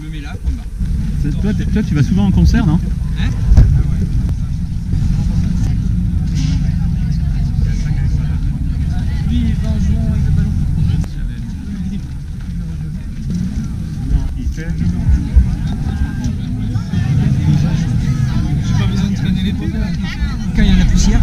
me mets là, point barre. Toi, tu vas souvent en concert, non? Hein? Lui, il va en jouant avec le ballon. Non, il fait. J'ai pas besoin de traîner les potes. Quand il y a de la poussière.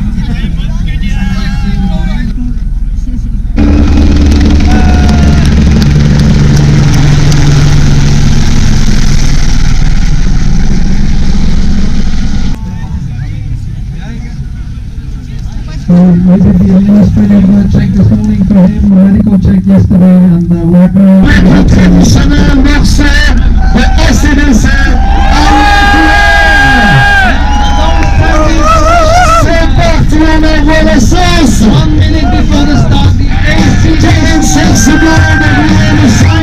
So we did the administrative check this morning for him, medical check yesterday, and we're going Maître traditionnel Marseille de SCDC c'est parti, on envoie l'essence 1 minute before the start, the AC 45 secondes, nous sommes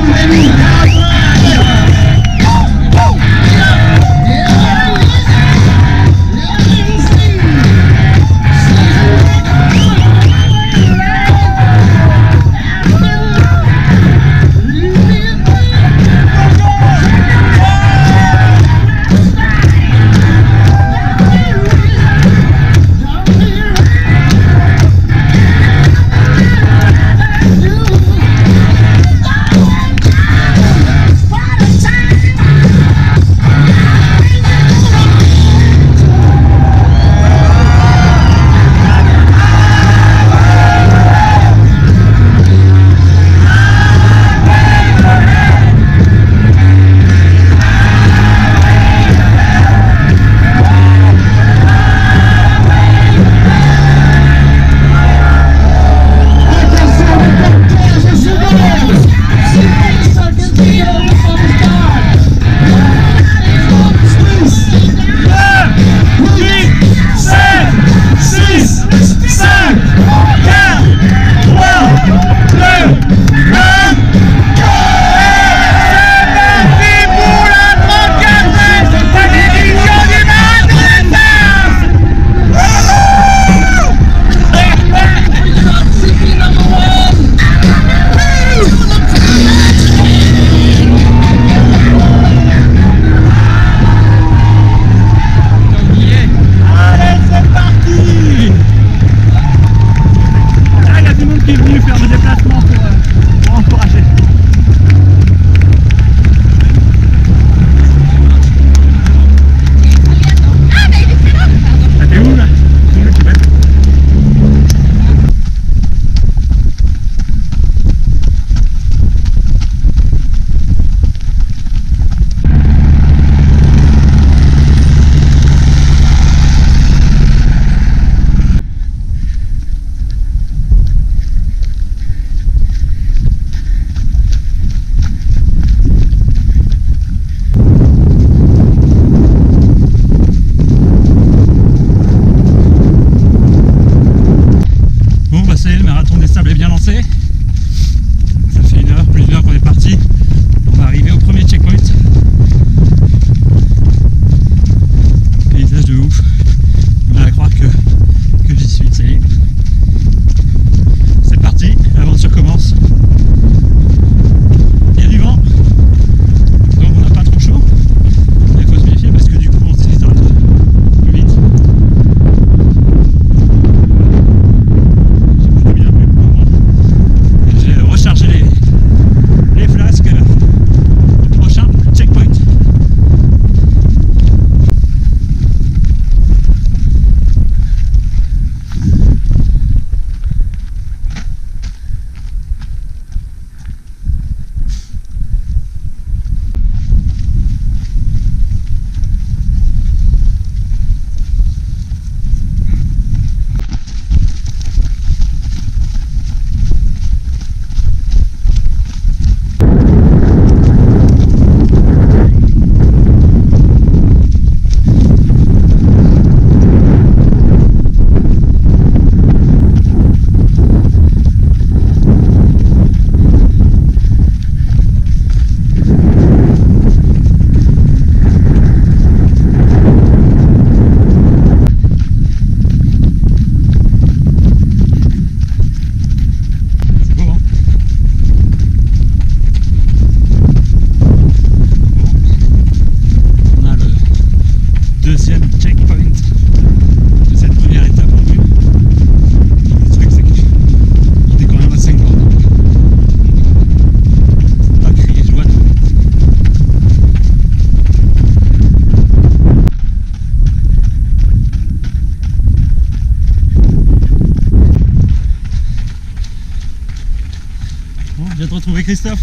Je viens de retrouver Christophe.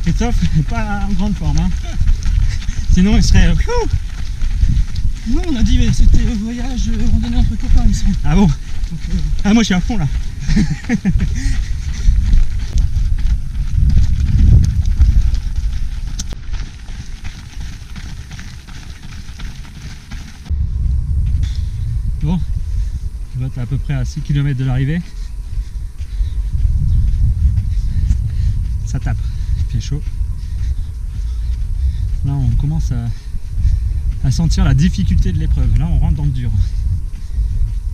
Christophe n'est pas en grande forme, hein. Sinon il serait... Non, on a dit mais c'était voyage randonnée entre copains ici. Ah bon? Donc, Ah moi je suis à fond là. Bon, on va être à peu près à 6 km de l'arrivée. Ça tape, il fait chaud. Là on commence à sentir la difficulté de l'épreuve. Là on rentre dans le dur.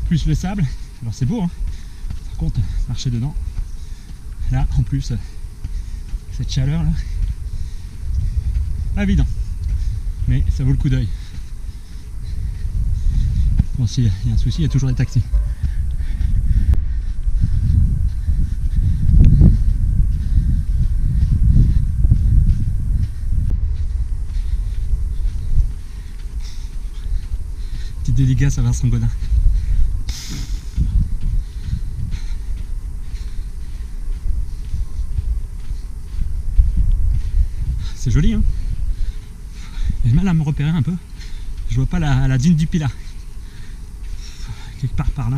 Plus le sable, alors c'est beau hein. Par contre, marcher dedans. Là en plus, cette chaleur là. Pas évident. Mais ça vaut le coup d'œil. Bon, s'il y a un souci, il y a toujours des taxis. Petite dédicace à Vincent Godin. C'est joli hein. J'ai mal à me repérer un peu. Je vois pas la dune du Pilat. Quelque part par là.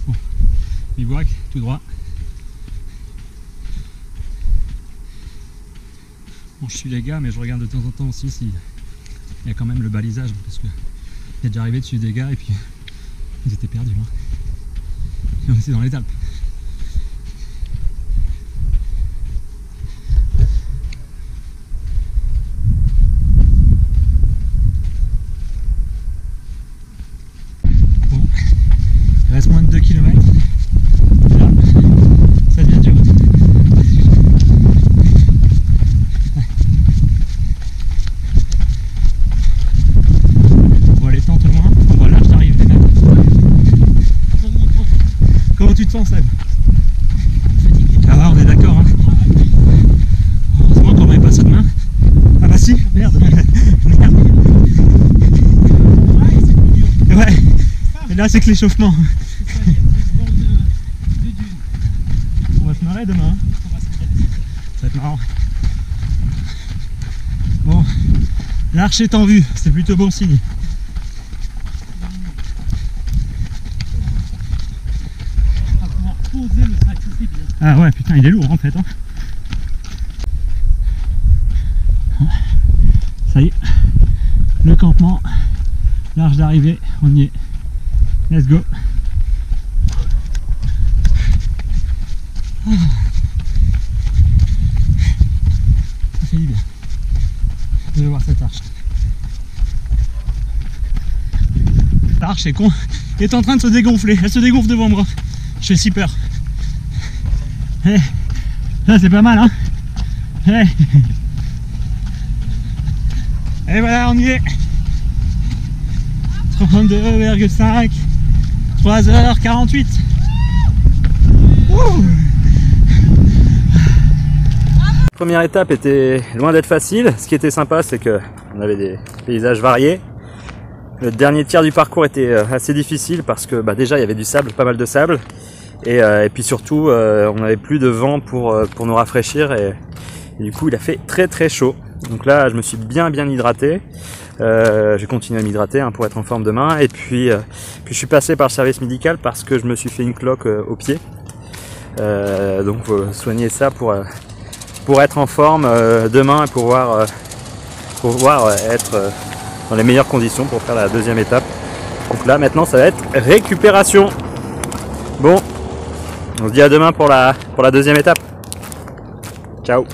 Bon, bivouac, tout droit. Bon, je suis les gars, mais je regarde de temps en temps aussi s'il y a quand même le balisage, parce que il est déjà arrivé de suivre des gars et puis ils étaient perdus. Hein. C'est dans les Alpes. Il reste moins de 2 km. Là, ça devient dur. On voit les tentes loin, on voit l'arche d'arrivée même. Comment tu te sens, Seb? Ah ouais, on est d'accord. Hein. Heureusement qu'on n'avait pas ça demain. Ah bah si, merde. Merde. Ouais, et là c'est que l'échauffement. On va se marrer demain. Ça va être marrant. Bon, l'arche est en vue, c'est plutôt bon signe. on va pouvoir poser le sac, c'est bien. Ah ouais, putain, il est lourd en fait. Hein. Ça y est, le campement, l'arche d'arrivée, on y est. Let's go. Ça fait du bien de voir cette arche. L'arche est en train de se dégonfler. Elle se dégonfle devant moi. Je fais si peur. Hey. Ça c'est pas mal hein. Hey. Et voilà, on y est. 32,5 3h48. Première étape était loin d'être facile. Ce qui était sympa, c'est que on avait des paysages variés. Le dernier tiers du parcours était assez difficile parce que déjà il y avait du sable, pas mal de sable, et puis surtout on n'avait plus de vent pour nous rafraîchir, et du coup il a fait très très chaud. Donc là je me suis bien hydraté. J'ai continué à m'hydrater pour être en forme demain, et puis je suis passé par le service médical parce que je me suis fait une cloque au pied. Donc soigner ça pour être en forme demain et pouvoir être dans les meilleures conditions pour faire la deuxième étape. Donc là maintenant ça va être récupération. Bon, on se dit à demain pour la deuxième étape. Ciao.